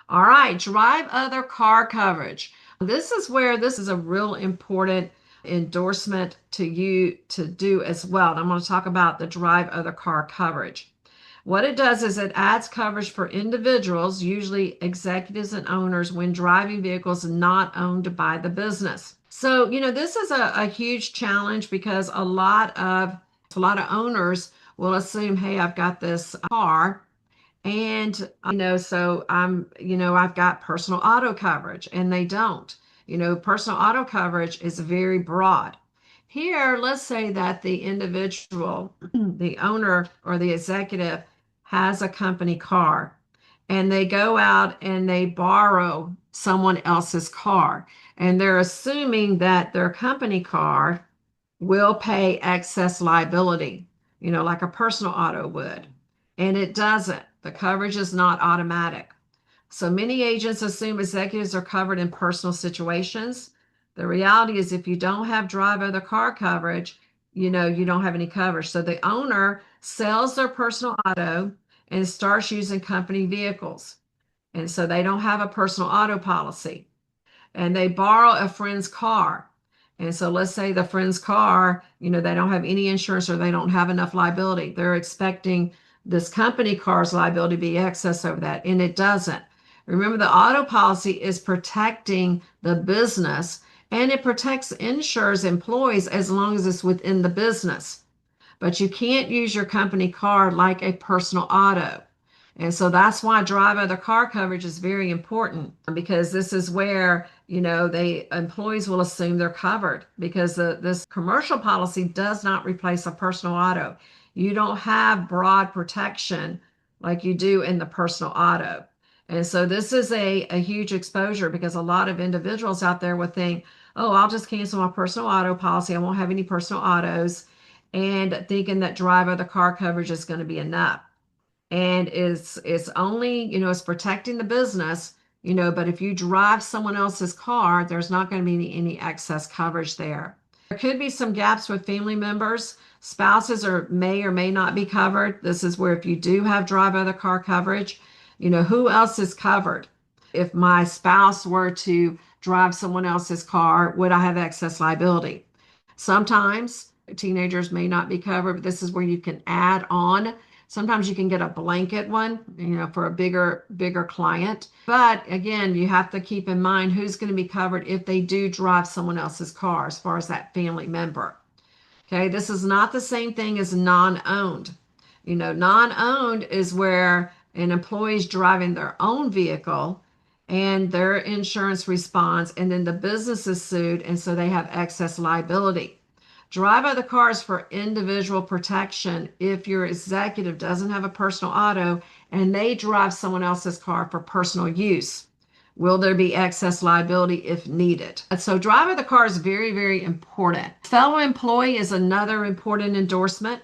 All right, drive other car coverage. This is where this is a real important endorsement to you to do as well. And I'm going to talk about the drive other car coverage. What it does is it adds coverage for individuals, usually executives and owners, when driving vehicles not owned by the business. So, this is a huge challenge because a lot of owners will assume, hey, I've got this car and, so I've got personal auto coverage and they don't. Personal auto coverage is very broad. Here, let's say that the individual, the owner or the executive has a company car and they go out and they borrow someone else's car and they're assuming that their company car will pay excess liability, like a personal auto would. And it doesn't. The coverage is not automatic. So many agents assume executives are covered in personal situations. The reality is, if you don't have drive other car coverage, you don't have any coverage. So the owner sells their personal auto and starts using company vehicles. And so they don't have a personal auto policy and they borrow a friend's car. And so let's say the friend's car, they don't have any insurance or they don't have enough liability. They're expecting this company car's liability to be excess over that, and it doesn't. Remember, the auto policy is protecting the business and it protects insures employees as long as it's within the business. But you can't use your company car like a personal auto. And so that's why drive other car coverage is very important because this is where, they employees will assume they're covered because this commercial policy does not replace a personal auto. You don't have broad protection like you do in the personal auto. And so this is a huge exposure because a lot of individuals out there would think, oh, I'll just cancel my personal auto policy. I won't have any personal autos and thinking that drive other car coverage is going to be enough. And it's only, it's protecting the business, but if you drive someone else's car, there's not going to be any excess coverage there. There could be some gaps with family members. Spouses or may not be covered. This is where if you do have drive other car coverage, who else is covered? If my spouse were to drive someone else's car, would I have excess liability? Sometimes teenagers may not be covered, but this is where you can add on. Sometimes you can get a blanket one, for a bigger client. But again, you have to keep in mind who's going to be covered if they do drive someone else's car as far as that family member. Okay, this is not the same thing as non-owned. Non-owned is where an employee is driving their own vehicle and their insurance responds, and then the business is sued, and so they have excess liability. Drive other cars for individual protection if your executive doesn't have a personal auto and they drive someone else's car for personal use. Will there be excess liability if needed? So, drive other car is very, very important. Fellow employee is another important endorsement.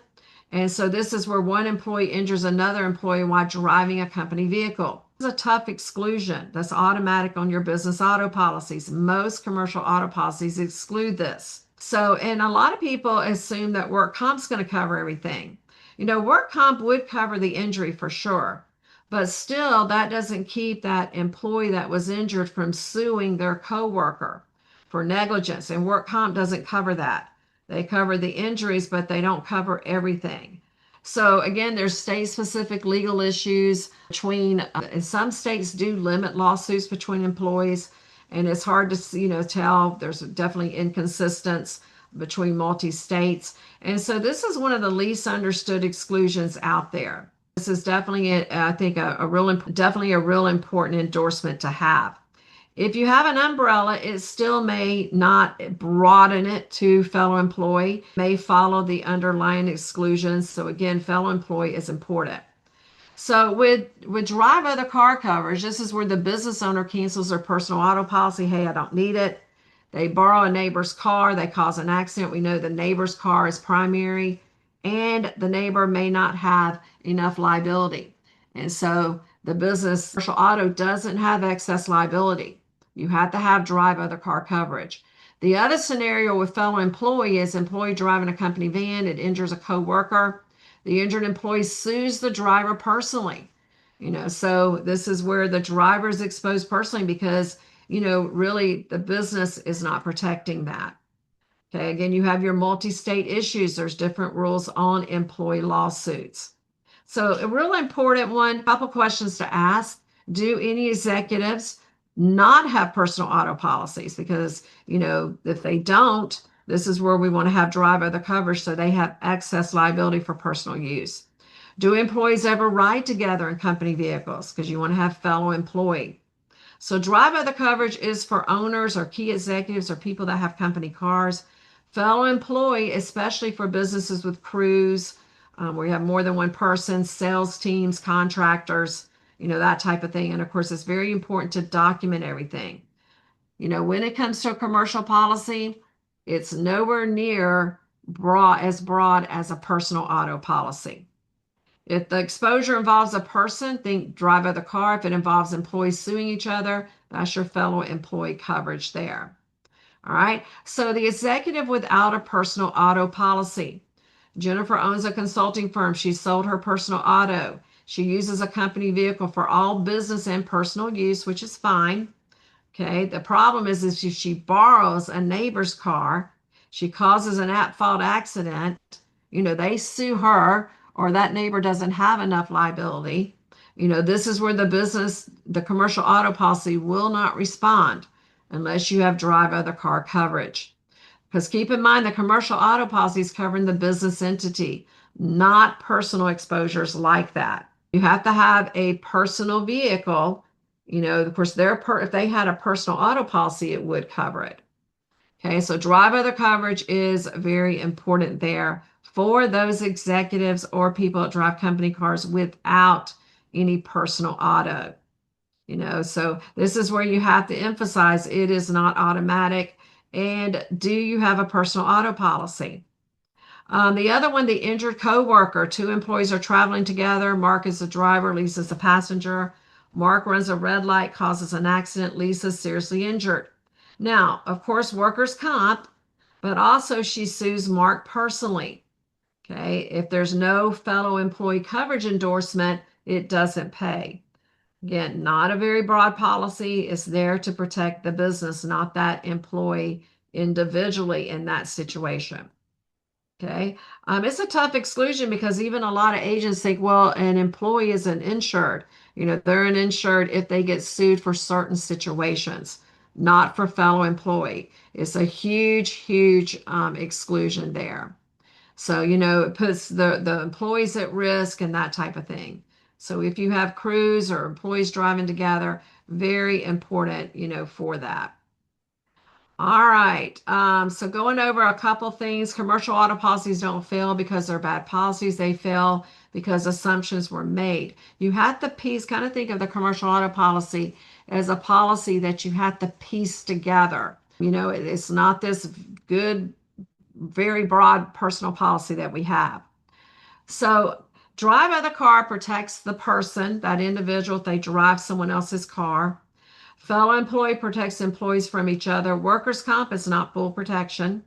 And so, this is where one employee injures another employee while driving a company vehicle. This is a tough exclusion that's automatic on your business auto policies. Most commercial auto policies exclude this. So, and a lot of people assume that work comp's going to cover everything. Work comp would cover the injury for sure, but still, that doesn't keep that employee that was injured from suing their coworker for negligence. And work comp doesn't cover that. They cover the injuries, but they don't cover everything. So again, there's state-specific legal issues between, and some states do limit lawsuits between employees, and it's hard to, tell. There's definitely inconsistence between multi-states. And so this is one of the least understood exclusions out there. This is definitely, I think, definitely a real important endorsement to have. If you have an umbrella, it still may not broaden it to fellow employee, may follow the underlying exclusions. So again, fellow employee is important. So with drive other car coverage, this is where the business owner cancels their personal auto policy. Hey, I don't need it. They borrow a neighbor's car, they cause an accident. We know the neighbor's car is primary, and the neighbor may not have enough liability. And so the business commercial auto doesn't have excess liability. You have to have drive other car coverage. The other scenario with fellow employee is employee driving a company van, it injures a coworker. The injured employee sues the driver personally. So this is where the driver is exposed personally because, really the business is not protecting that. Okay, again, you have your multi-state issues. There's different rules on employee lawsuits. So a real important one, couple questions to ask. Do any executives not have personal auto policies? Because, if they don't, this is where we want to have drive other coverage so they have excess liability for personal use. Do employees ever ride together in company vehicles? Because you want to have fellow employee. So drive other coverage is for owners or key executives or people that have company cars. Fellow employee, especially for businesses with crews, where you have more than one person, sales teams, contractors, that type of thing. And of course, it's very important to document everything. When it comes to a commercial policy, it's nowhere near broad as a personal auto policy. If the exposure involves a person, think drive other car. If it involves employees suing each other, that's your fellow employee coverage there. All right. So the executive without a personal auto policy. Jennifer owns a consulting firm. She sold her personal auto. She uses a company vehicle for all business and personal use, which is fine. Okay. The problem is if she borrows a neighbor's car, she causes an at-fault accident, they sue her or that neighbor doesn't have enough liability. This is where the commercial auto policy will not respond unless you have drive other car coverage. Because keep in mind, the commercial auto policy is covering the business entity, not personal exposures like that. You have to have a personal vehicle. Of course, if they had a personal auto policy, it would cover it. Okay, so drive other coverage is very important there for those executives or people that drive company cars without any personal auto. So this is where you have to emphasize it is not automatic. And do you have a personal auto policy? The other one, the injured coworker. Two employees are traveling together. Mark is the driver, Lisa's the passenger. Mark runs a red light, causes an accident. Lisa's seriously injured. Now, of course, workers' comp, but also she sues Mark personally. Okay, if there's no fellow employee coverage endorsement, it doesn't pay. Again, not a very broad policy. It's there to protect the business, not that employee individually in that situation. Okay. It's a tough exclusion because even a lot of agents think, well, an employee is an insured. They're an insured if they get sued for certain situations, not for fellow employee. It's a huge, huge exclusion there. So, it puts the employees at risk and that type of thing. So if you have crews or employees driving together, very important, for that. All right. So going over a couple things, commercial auto policies don't fail because they're bad policies. They fail because assumptions were made. You have to kind of think of the commercial auto policy as a policy that you have to piece together. It's not this good, very broad personal policy that we have. So drive other car protects the person, that individual, if they drive someone else's car. Fellow employee protects employees from each other. Workers' comp is not full protection.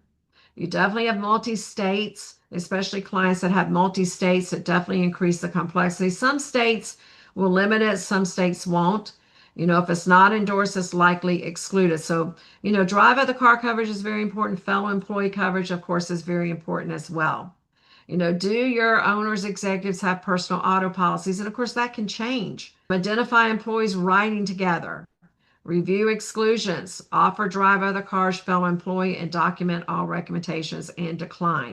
You definitely have multi-states, especially clients that have multi-states that definitely increase the complexity. Some states will limit it, some states won't. If it's not endorsed, it's likely excluded. So, drive other car coverage is very important. Fellow employee coverage, of course, is very important as well. Do your owners, executives have personal auto policies? And of course, that can change. Identify employees riding together. Review exclusions, offer drive other cars, fellow employee, and document all recommendations and decline.